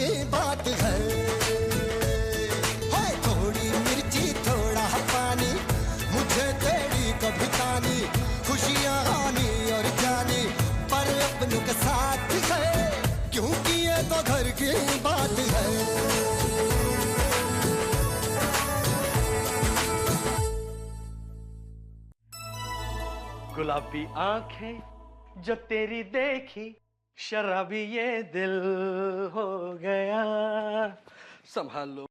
की बात है। थोड़ी मिर्ची थोड़ा पानी, मुझे तेरी कभी तानी, खुशियाँ आनी और जानी, पर अपनों के साथ है, क्योंकि ये तो घर की बात है। गुलाबी आंखें जो तेरी देखी, शराबी ये दिल हो गया। संभाल लो।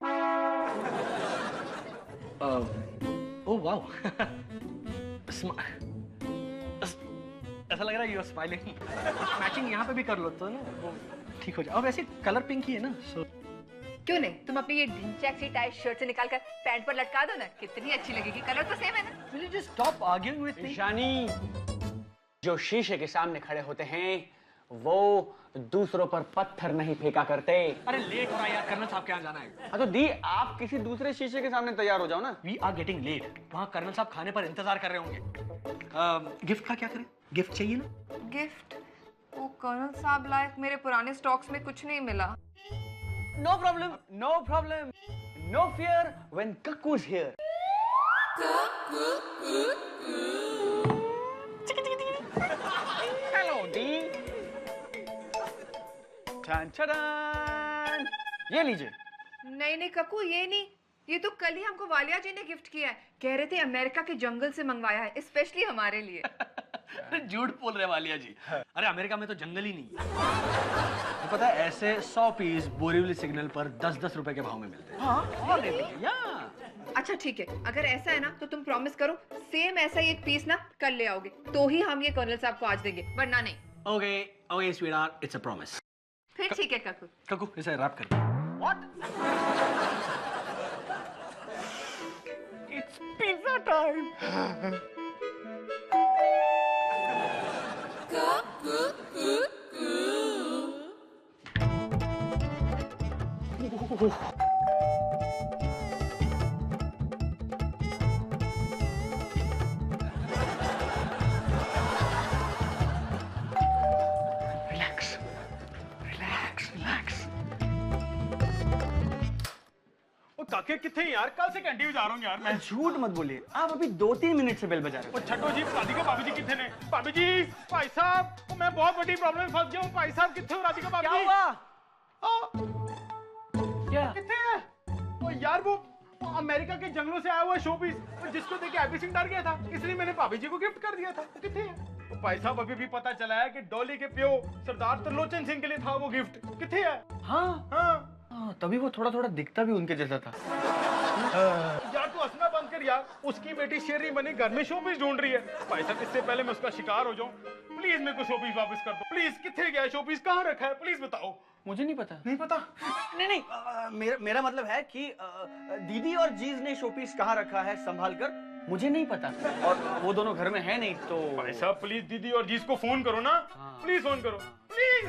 ओह वाओ, ऐसा लग रहा है यू आर स्माइलिंग। मैचिंग यहाँ पे भी कर लो तो ना वो ठीक हो जाए। और वैसे कलर पिंक ही है ना, सो क्यों नहीं, तुम अपनी ये ढिंचैक सी टाइट शर्ट से निकाल कर पैंट पर लटका दो ना, कितनी अच्छी लगेगी। कलर तो सेम है ना। Will you just stop arguing with me? Ishani, जो शीशे के सामने खड़े होते हैं वो दूसरों पर पत्थर नहीं फेंका करते। अरे लेट हो रहा है यार, कर्नल साहब के यहाँ जाना है। हाँ तो दी, आप किसी दूसरे शीशे के सामने तैयार हो जाओ ना। We are getting late. वहाँ कर्नल साहब खाने पर इंतजार कर रहे होंगे। गिफ्ट का क्या करें? गिफ्ट चाहिए ना? गिफ्ट? वो कर्नल साहब लायक मेरे पुराने स्टॉक्स में कुछ नहीं मिला। No problem, no problem, no fear when Kakku is here. Hello दी। ये लीजिए। नहीं नहीं कक्कू, ये नहीं, ये तो कल ही हमको वालिया जी ने गिफ्ट किया है। कह रहे थे अमेरिका के जंगल से मंगवाया है, स्पेशली हमारे लिए। झूठ बोल रहे वालिया जी। अरे अमेरिका में तो जंगल ही नहीं है। तो पता है ऐसे 100 पीस बोरीवली सिग्नल पर 10-10 रुपए के भाव में मिलते हैं। हाँ, या अच्छा ठीक है, अगर ऐसा है ना तो तुम प्रॉमिस करो सेम ऐसा ही एक पीस ना कल ले आओगे, तो ही हम ये कर्नल साहब को आज देंगे, वरना नहीं। Okay okay sweetheart, it's a promise. फिर ठीक है कक्कू। कक्कू इसे रैप कर। What? Eats pizza time. Relax relax relax. वो काके किथे यार, कल से कैंटीन जा रहा हूँ यार मैं। झूठ मत बोलिए, आप अभी 2-3 मिनट से बेल बजा रहे वो छठो जी, राधिका भाभी जी किथे ने? भाभी जी, भाई साहब, वो मैं बहुत बड़ी प्रॉब्लम में फंस गया हूँ। भाई साहब किथे हो? राधिका भाभी जी हुआ? क्या किथे है? वो यार वो अमेरिका के जंगलों से आया हुआ शोपीस, जिसको देख के हैप्पी सिंह डर गया था, इसलिए मैंने भाभी जी को गिफ्ट कर दिया था। किथे है? तो भाई साहब अभी भी पता चला है कि डॉली के प्यो सरदार त्रिलोचन सिंह के लिए था वो गिफ्ट। किथे है? हाँ हाँ तभी वो थोड़ा थोड़ा दिखता भी उनके जैसा था। यार तू हंसना बंद कर यार, उसकी बेटी शेरनी बनी घर में शोपीस ढूंढ रही है। भाई साहब इससे पहले मैं उसका शिकार हो जाऊं, प्लीज मेरे को शोपीस वापस कर दो प्लीज। किथे गया शोपीस, कहाँ रखा है, प्लीज बताओ। मुझे नहीं पता। नहीं पता? नहीं, मेरा मतलब है कि दीदी और जीज ने शोपीस कहाँ रखा है संभाल कर, मुझे नहीं पता। और वो दोनों घर में है नहीं तो। भाई साहब प्लीज दीदी और जीज को फोन करो ना। प्लीज फोन करो please.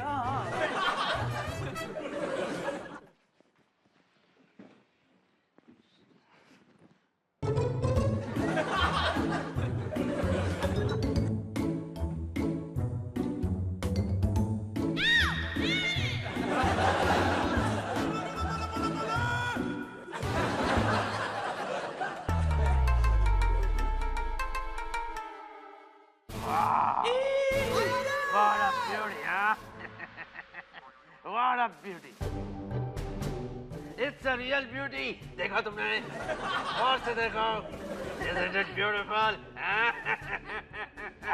What a beauty, huh? What a beauty. It's a real beauty. देखा तुमने? और से देखो. Isn't it beautiful?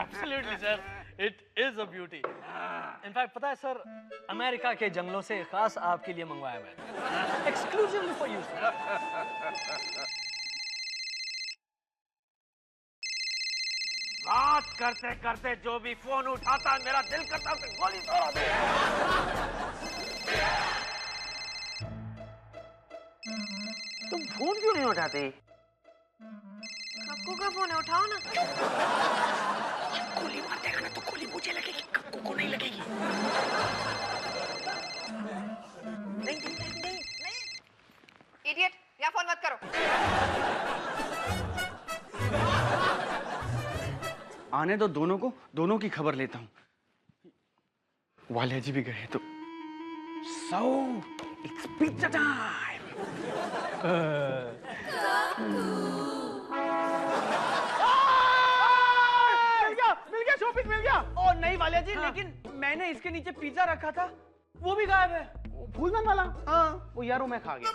Absolutely sir, it is a beauty. In fact पता है सर, अमेरिका के जंगलों से खास आपके लिए मंगवाया मैंने, exclusively for you sir. बात करते करते जो भी फोन उठाता मेरा दिल करता उसे गोली छोड़ा दे। तुम फोन क्यों नहीं उठाते? कक्कू का फोन है, उठाओ ना। गोली मार देगा ना तो गोली मुझे लगेगी, कक्कू को नहीं लगेगी। नहीं नहीं नहीं नहीं नहीं। इडियट, यहाँ फोन मत करो। आने दो दोनों को, दोनों की खबर लेता हूँ। वालिया जी भी गए तो 100 It's pizza time. मिल गया शोपीस मिल गया। ओ नहीं वालिया जी, लेकिन मैंने इसके नीचे पिज्जा रखा था, वो भी गायब है। फूलदान वाला? हाँ वो यार, वो मैं खा गया।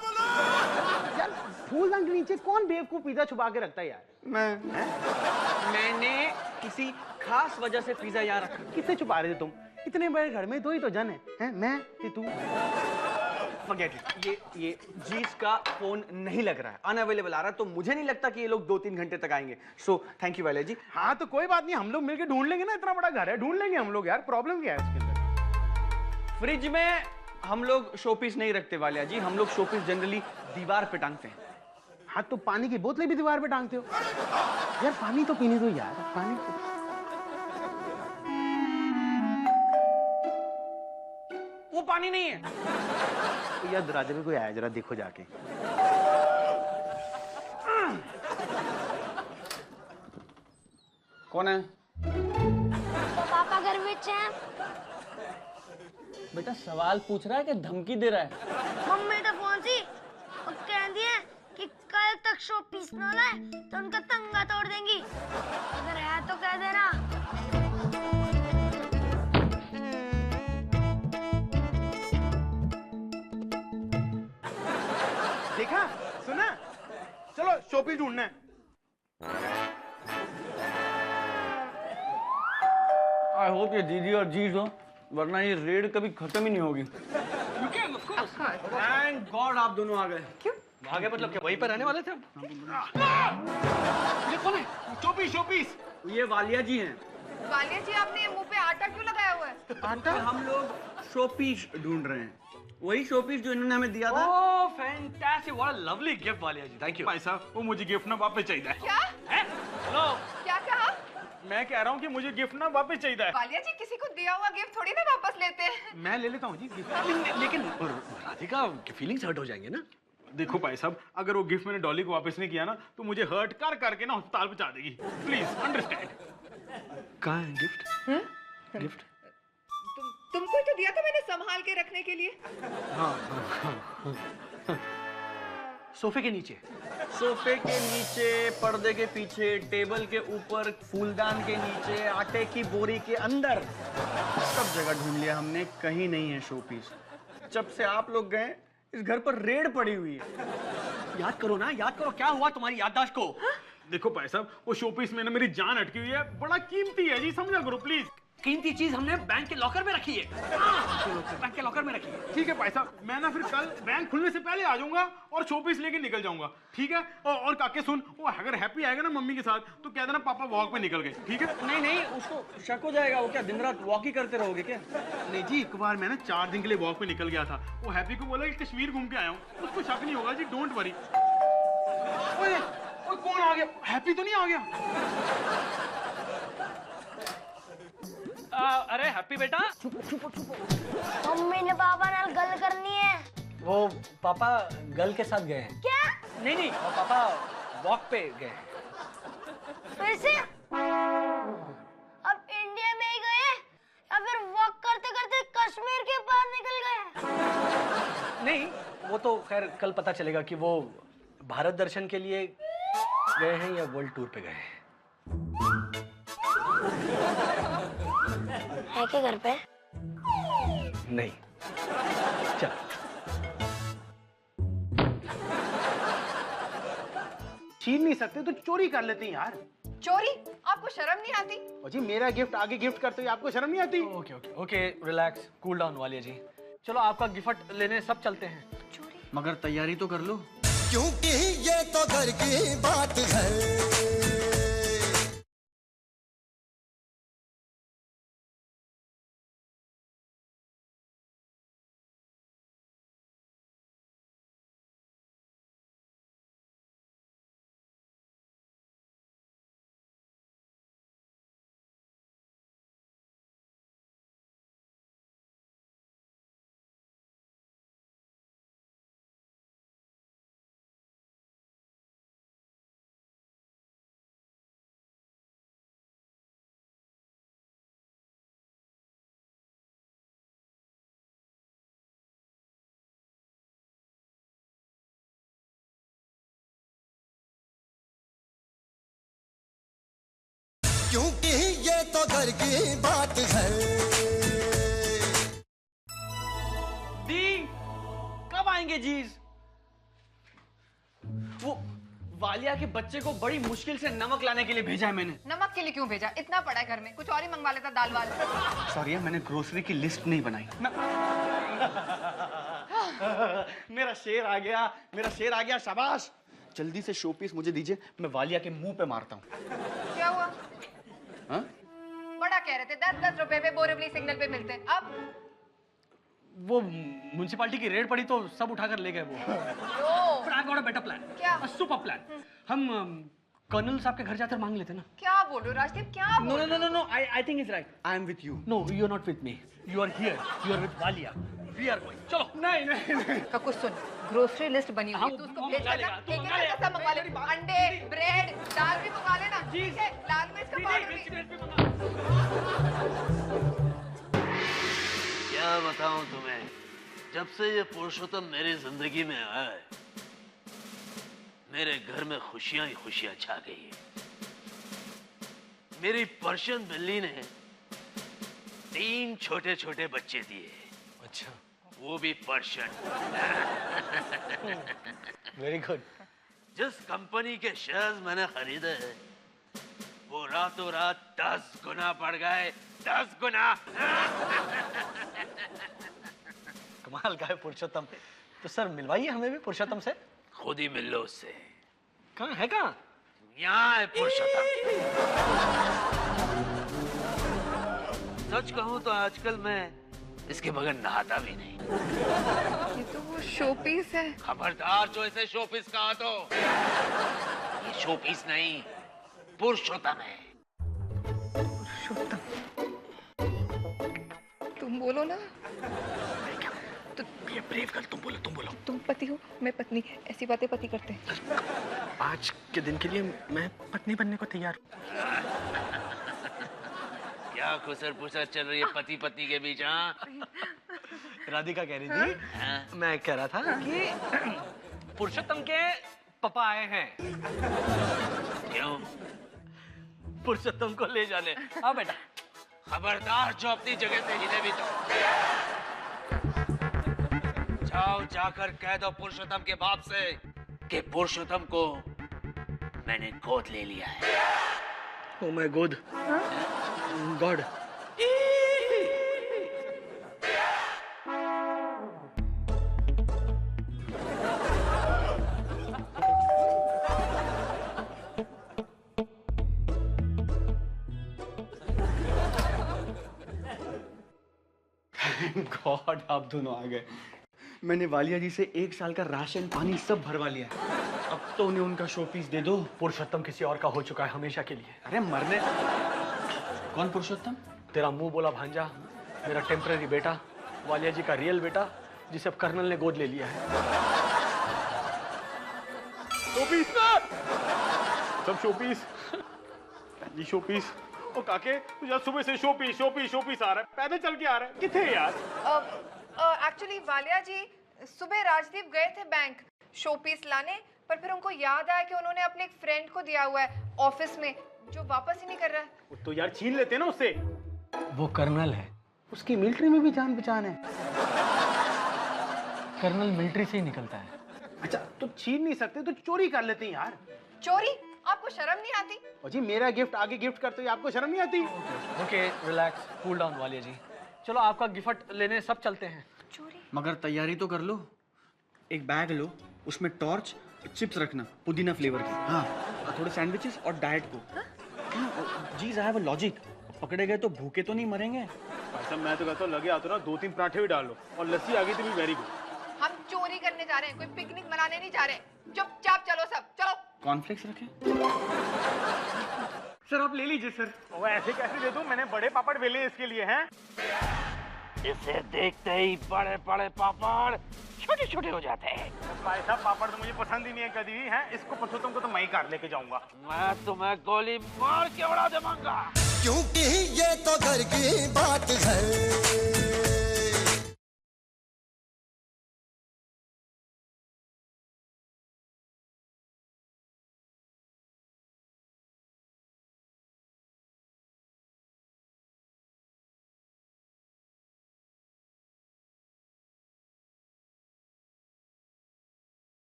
यार फूलदान के नीचे कौन बेवकूफ पिज्जा छुपा के रखता है यार? मैंने किसी खास वजह से पिज्जा यहाँ रखा। किससे छुपा रहे थे तुम? इतने बड़े घर में दो ही तो जन है, मैं कि तू। Forget it. ये जीस का फोन नहीं लग रहा है, अनअवेलेबल आ रहा है, तो मुझे नहीं लगता कि ये लोग 2-3 घंटे तक आएंगे। सो थैंक यू वालिया जी। हाँ तो कोई बात नहीं, हम लोग मिलके ढूंढ लेंगे ना, इतना बड़ा घर है, ढूंढ लेंगे हम लोग यार। प्रॉब्लम क्या है इसके अंदर? फ्रिज में हम लोग शोपीस नहीं रखते वालिया जी, हम लोग शोपीस जनरली दीवार पे टांगते हैं। हाँ तो पानी की बोतलें भी दीवार पे टांगते हो यार? पानी तो पीने दो यार, पानी तो... वो पानी नहीं है। तो यार दरवाजे पे कोई आया, जरा देखो जाके। कौन है? पापा घर में हैं। बेटा सवाल पूछ रहा है कि धमकी दे रहा है? मम्मी तो फोन सी और कह दिए कि कल तक शो पीस न लाए तो उनका तंगा तोड़ देंगी। अगर है तो कह देना। देखा, सुना? चलो शोपीस ढूंढना है। आई होप ये दीदी और जीज हो, वरना ये रेड कभी खत्म ही नहीं होगी। थैंक गॉड आप दोनों आ गए। क्यों आ गए? मतलब क्या वहीं पर रहने वाले थे? ये कौन है? Showpiece showpiece. ये वालिया जी हैं। वालिया जी, आपने ये मुंह पे आटा क्यों लगाया हुआ है? आटा? हम लोग शोपीस ढूंढ रहे हैं, वही शोपीस जो इन्होंने हमें दिया था। Oh fantastic, what a lovely gift Walia ji, thank you. भाई साहब वो मुझे गिफ्ट ना वापस चाहिए। क्या? हेलो, क्या कहा? मैं कह रहा हूँ कि मुझे गिफ्ट ना वापस चाहिए। वालिया जी, किसी को दिया हुआ गिफ्ट थोड़ी ना वापस लेते हैं। मैं ले लेता हूँ जी गिफ्ट। लेकिन राधिका की फीलिंग्स हर्ट हो जाएंगे ना। देखो भाई साहब, अगर वो गिफ्ट मैंने डॉली को वापस नहीं किया ना, तो मुझे हर्ट कर करके ना अस्पताल पहुंचा देगी। Please understand. कहाँ है गिफ्ट? गिफ्ट तुमको ही तो दिया था मैंने संभाल के रखने के लिए। सोफे के नीचे। सोफे के नीचे, पर्दे के पीछे, टेबल के ऊपर, फूलदान के नीचे, आटे की बोरी के अंदर, सब जगह ढूंढ लिया हमने, कहीं नहीं है शोपीस। जब से आप लोग गए इस घर पर रेड पड़ी हुई है। याद करो ना, याद करो, क्या हुआ तुम्हारी याददाश्त को? देखो भाई साहब, वो शोपीस में ना मेरी जान अटकी हुई है, बड़ा कीमती है जी, समझा करो प्लीज। कीमती चीज हमने बैंक के लॉकर में रखी है। बैंक के लॉकर में रखी है। ठीक है भाई साहब, मैं ना फिर कल बैंक खुलने से पहले आ जाऊंगा और शोपीस लेके निकल जाऊंगा, ठीक है? और काके सुन, वो अगर हैप्पी आएगा ना मम्मी के साथ, तो कह देना पापा वॉक पे निकल गए, ठीक है? नहीं नहीं, उसको शक हो जाएगा। वो क्या दिन रात वॉक ही करते रहोगे क्या? नहीं जी, एक बार मैं ना 4 दिन के लिए वॉक पे निकल गया था, वो हैप्पी को बोला कि कश्मीर घूम के आया हूँ, उसको शक नहीं होगा जी, डोंट वरी। ओए कौन आ गया? हैप्पी तो नहीं आ गया? अरे हैप्पी बेटा, मम्मी ने पापा नाल गल करनी है। वो पापा गर्ल के साथ गए हैं। क्या? नहीं नहीं, वो पापा वॉक पे गए हैं। फिर से? अब इंडिया में ही गए या फिर वॉक करते करते कश्मीर के पार निकल गए? नहीं, वो तो खैर कल पता चलेगा कि वो भारत दर्शन के लिए गए हैं या वर्ल्ड टूर पे गए हैं। है के घर पे? नहीं, चल। छीन नहीं सकते तो चोरी कर लेते हैं यार। चोरी? आपको शर्म नहीं आती? और जी मेरा गिफ्ट आगे गिफ्ट करते हुए आपको शर्म नहीं आती? Okay okay okay, relax, cool down Walia ji. चलो आपका गिफ्ट लेने सब चलते हैं। मगर तैयारी तो कर लो। क्योंकि ये तो घर की बात है। क्योंकि ये तो घर की बात है। दी, कब आएंगे जीज? वो वालिया के बच्चे को बड़ी मुश्किल से नमक लाने के लिए भेजा है मैंने। नमक के लिए क्यों भेजा? इतना पड़ा है घर में, कुछ और ही मंगवा लेता, दाल वाल। सॉरी, मैंने ग्रोसरी की लिस्ट नहीं बनाई। मेरा शेर आ गया, मेरा शेर आ गया, शाबाश। जल्दी से शो पीस मुझे दीजिए, मैं वालिया के मुंह पे मारता हूँ। क्या हुआ? हाँ? बड़ा कह रहे थे 10-10 रुपए पे बोरिवली सिग्नल पे मिलते हैं, अब वो म्युनिसिपालिटी की रेड पड़ी तो सब उठाकर ले गए वो। But I've got a better plan. क्या? A super plan. हम कर्नल साहब के घर जाकर मांग लेते ना। क्या बोल रहे हो राजदीप, क्या बोल रहे हो? No, I think he's right. I am with you. No, you're not with me. You are here. You are with Valia. We are going. चलो। नहीं। का कुछ सुन, ग्रोसरी लिस्ट बनी हुई हाँ, है, तू उसको वो भेज मंगा देना, लेगा, तू एक मंगा एक लेगा। करके सब मंगवा ले, अंडे, ब्रेड, दाल भी मंगा लेना, ठीक है? लाल मिर्च का पाउडर भी। क्या बताऊं तुम्हें, जब से ये पुरुषोत्तम मेरी जिंदगी में आया है, मेरे घर में खुशियां ही खुशियां छा गई है। मेरी पर्शियन बिल्ली ने 3 छोटे छोटे बच्चे दिए। अच्छा। वो भी पर्शियन। Very good. जिस कंपनी के शेयर्स मैंने खरीदे हैं, वो रातों रात 10 गुना बढ़ गए, 10 गुना। कमाल का है पुरुषोत्तम। तो सर मिलवाइए हमें भी पुरुषोत्तम से। खुद ही मिल लो उससे। कहाँ है, कहाँ? यहाँ है पुरुषोत्तम। सच कहूँ तो आजकल मैं इसके बगैर नहाता भी नहीं। ये तो वो शो पीस है। खबरदार जो इसे शोपीस कहा तो। ये शोपीस नहीं, पुरुषोत्तम है। पुरुषोत्तम, तुम बोलो ना। ये ब्रेव गर्ल, तुम बोलो। तुम पति हो, मैं पत्नी, ऐसी बातें पति करते हैं। आज के दिन के लिए मैं पत्नी बनने को तैयार हूँ। क्या खुसर पुसर चल रही है पति पत्नी के बीच? हाँ, राधिका कह रही थी, हाँ? मैं कह रहा था कि पुरुषोत्तम के पापा आए हैं, क्यों? पुरुषोत्तम को ले जाने। हाँ बेटा। खबरदार जो अपनी जगह से हिले भी तो। जाओ जाकर कह दो पुरुषोत्तम के बाप से कि पुरुषोत्तम को मैंने गोद ले लिया है। Oh my God. God. God, आप दोनों आ गए। मैंने वालिया जी से 1 साल का राशन पानी सब भरवा लिया है। अब तो उन्हें उनका शो पीस दे दो। पुरुषोत्तम किसी और का हो चुका है हमेशा के लिए। अरे मरने। कौन पुरुषोत्तम? तेरा मुंह बोला भांजा, मेरा टेम्पररी बेटा, वालिया जी का रियल बेटा, जिसे अब कर्नल ने गोद ले लिया है। शोपीस ना, सब शोपीस। जी शोपीस। ओ काके, तुझे सुबह से शोपीस आ रहा है, पैदल चल के आ रहा है, किथे है यार? एक्चुअली वालिया जी सुबह राजदीप गए थे बैंक शो पीस लाने, पर फिर उनको याद आया कि उन्होंने अपने एक फ्रेंड को दिया हुआ है ऑफिस में, जो वापस ही नहीं कर रहा है। तो यार छीन लेते ना उससे। वो कर्नल है, उसकी मिलिट्री में भी जान पहचान है। कर्नल मिलिट्री से ही निकलता है। अच्छा, तो छीन नहीं सकते तो चोरी कर लेते हैं यार। चोरी? आपको शर्म नहीं आती? और जी मेरा गिफ्ट आगे गिफ्ट करते हो, आपको शर्म नहीं आती? Okay, relax, cool down Walia ji. चलो आपका गिफ्ट लेने सब चलते हैं। चोरी? मगर तैयारी तो कर लो। एक बैग लो, उसमें टॉर्च, चिप्स रखना पुदीना फ्लेवर की। हाँ, और थोड़े सैंडविचेस और डाइट को। जी आई हैव अ लॉजिक। पकड़े गए तो भूखे तो नहीं मरेंगे। भाई साहब मैं तो कहता हूँ लगे हाथों ना 2-3 पराठे भी डाल लो, और लस्सी आ गई तो भी वेरी गुड। हम चोरी करने जा रहे हैं, कोई पिकनिक मनाने नहीं जा रहे। चुपचाप चलो सब, चलो। कॉर्नफ्लेक्स रखे? सर आप ले लीजिए सर। वो ऐसे कैसे दे दूं, मैंने बड़े पापड़ बेले इसके लिए हैं। इसे देखते ही बड़े बड़े पापड़ छोटे छोटे हो जाते हैं। भाई साहब पापड़ तो मुझे पसंद ही नहीं है कभी भी, हैं इसको पुरुषोत्तम को तो मैं ही कार लेके जाऊंगा। मैं तुम्हें गोली मार के उड़ा देवांगा। क्योंकि ये तो घर की बात है।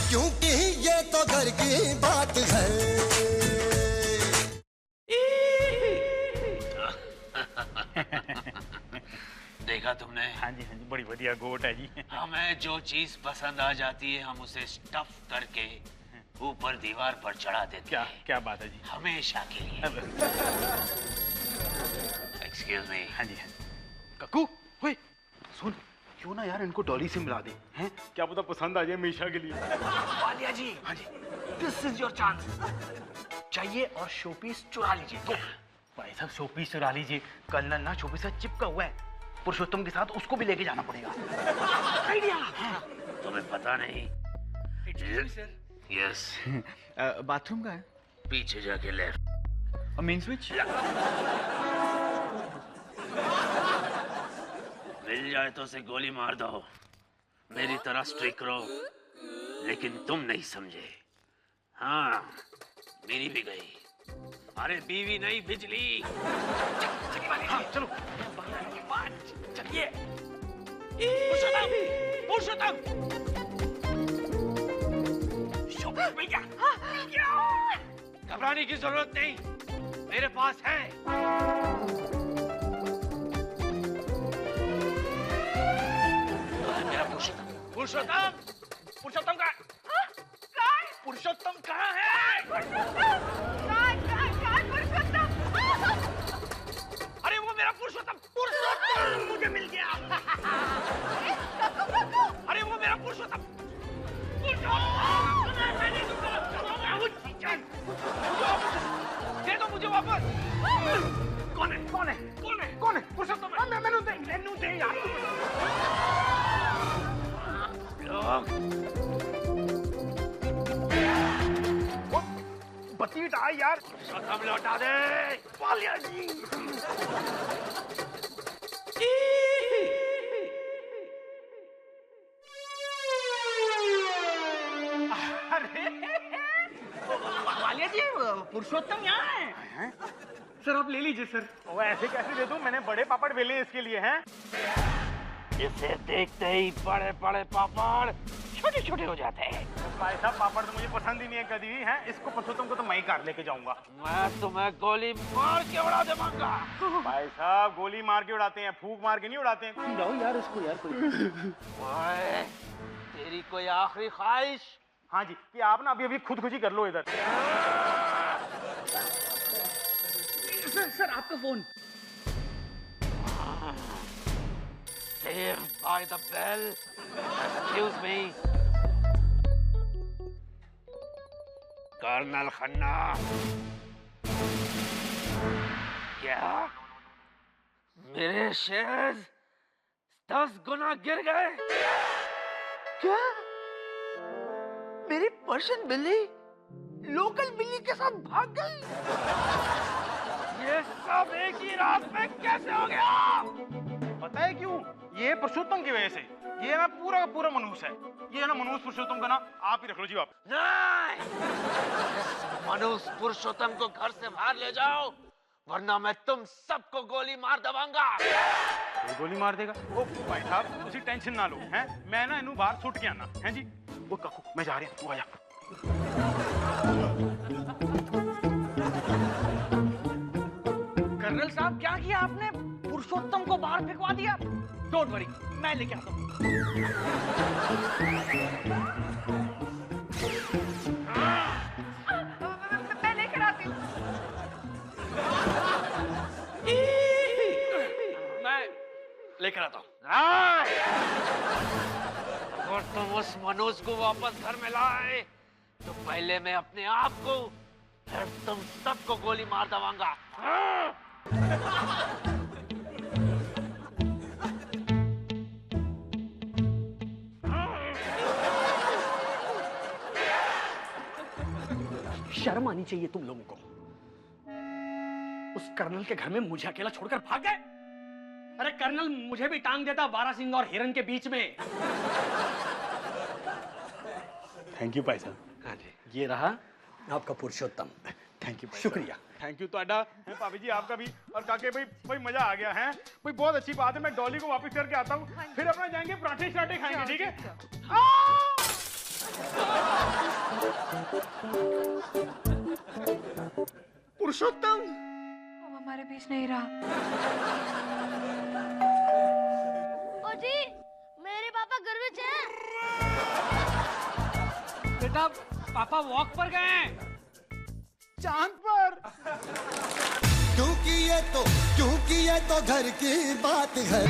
क्योंकि ये तो घर की बात है। देखा तुमने? हाँ जी बड़ी बढ़िया गोट है जी। हमें जो चीज पसंद आ जाती है हम उसे स्टफ करके ऊपर दीवार पर चढ़ा देते हैं। क्या बात है जी। हमेशा के लिए। Excuse me. हाँ जी कक्कू ओए सुन, क्यों ना यार इनको डॉली से मिला दे हैं, क्या पता पसंद आ जाए हमेशा के लिए। वालिया जी, हाँ जी, दिस इज योर चांस। चाहिए और शोपीस चुरा लीजिए। तो भाई साहब शोपीस चुरा लीजिए, कर्नल ना शोपीस से चिपका हुआ है पुरुषोत्तम के साथ, उसको भी लेके जाना पड़ेगा। आइडिया। तुम्हें पता नहीं? यस। बाथरूम का है, पीछे जाके लेफ्ट। और मेन स्विच मिल जाए तो उसे गोली मार दो। मेरी तरह स्ट्रिक रहो, लेकिन तुम नहीं समझे। हाँ, मेरी भी गई। अरे बीवी नहीं, बिजली। चलो चलिए। पुरुषोत्तम, पुरुषोत्तम। शोपीस मिल गया। घबराने की जरूरत नहीं, मेरे पास है। मेरा पुरुषोत्तम। पुरुषोत्तम, पुरुषोत्तम कहाँ? पुरुषोत्तम कहाँ है? अरे वो मेरा पुरुषोत्तम, पुरुषोत्तम मुझे मिल गया। अरे वो मेरा पुरुषोत्तम, दे दो मुझे वापस। कौन है? कौन है? कौन है? कौन है? पुरुषोत्तम है। मैनू दे यार। बत्ती डाल यार। पुरुषोत्तम लौटा दे। वालिया जी। वालिया जी, पुरुषोत्तम यहाँ है। सर आप ले लीजिए सर। वो ऐसे कैसे दे दूं, मैंने बड़े पापड़ बेले इसके लिए हैं। इसे देखते ही बड़े बड़े पापड़ छोटे छोटे हो जाते हैं। भाई साहब पापड़ तो मुझे पसंद ही नहीं है कभी भी हैं, इसको पुरुषोत्तम को तो मैं ही कार लेके जाऊंगा। मैं तुम्हें गोली मार के उड़ा देवांगा। भाई साहब गोली मार के उड़ाते हैं, फूंक मार के नहीं उड़ाते हैं। जाओ यार इसको यार कोई। ओए, तेरी कोई आखिरी ख्वाहिश? हाँ जी, कि आप ना अभी अभी खुदकुशी कर लो इधर। सर आपका phone. Saved by the bell. Excuse me. Colonel Khanna. क्या? मेरे शेयर्स 10 गुना गिर गए? क्या? मेरी पर्शियन बिल्ली लोकल बिल्ली के साथ भाग गई? ये सब एक ही रात में कैसे हो गया? पता है क्यों? ये पुरुषोत्तम की वजह से। ये ना पूरा का पूरा मनहूस है। ये है ना मनहूस पुरुषोत्तम का ना आप ही रख लो जी आप। नहीं, मनुष्य पुरुषोत्तम को घर से बाहर ले जाओ, वरना मैं तुम सबको गोली मार दवाऊंगा। कोई गोली मार देगा? ओ भाई साहब उसी टेंशन ना लो हैं, मैं ना इन्हू बाहर सुट के आना है जी। वो काकू मैं जा रही हूँ, तू आ जा। कर्नल साहब क्या किया आपने? पुरुषोत्तम को बाहर फेंकवा दिया? डोंट वरी, मैं लेके आता हूँ। मैं लेकर आती हूँ। मैं लेकर आता हूँ। अगर तुम उस मनुष्य को वापस घर में लाए, तो पहले मैं अपने आप को, फिर तुम सबको गोली मार दवाऊंगा। शर्म आनी चाहिए तुम लोगों को। उस कर्नल के घर में मुझे अकेला छोड़कर भाग गए। अरे कर्नल मुझे भी टांग देता बारासिंग और हिरन के बीच में। थैंक यू भाई साहब। हाँ जी। ये रहा आपका पुरुषोत्तम। थैंक यू शुक्रिया। थैंक यू ਤੁਹਾਡਾ है भाभी जी आपका भी। और काके भाई मजा आ गया है भाई, बहुत अच्छी बात है। मैं डॉली को वापस करके आता हूँ, फिर अपना जाएंगे पराठे शराठे खाएंगे, ठीक है? पुरुषोत्तम अब हमारे बीच नहीं रहा। ओ जी, मेरे पापा घर में हैं। बेटा पापा वॉक पर गए हैं। चांद पर। क्योंकि ये तो घर की बात है।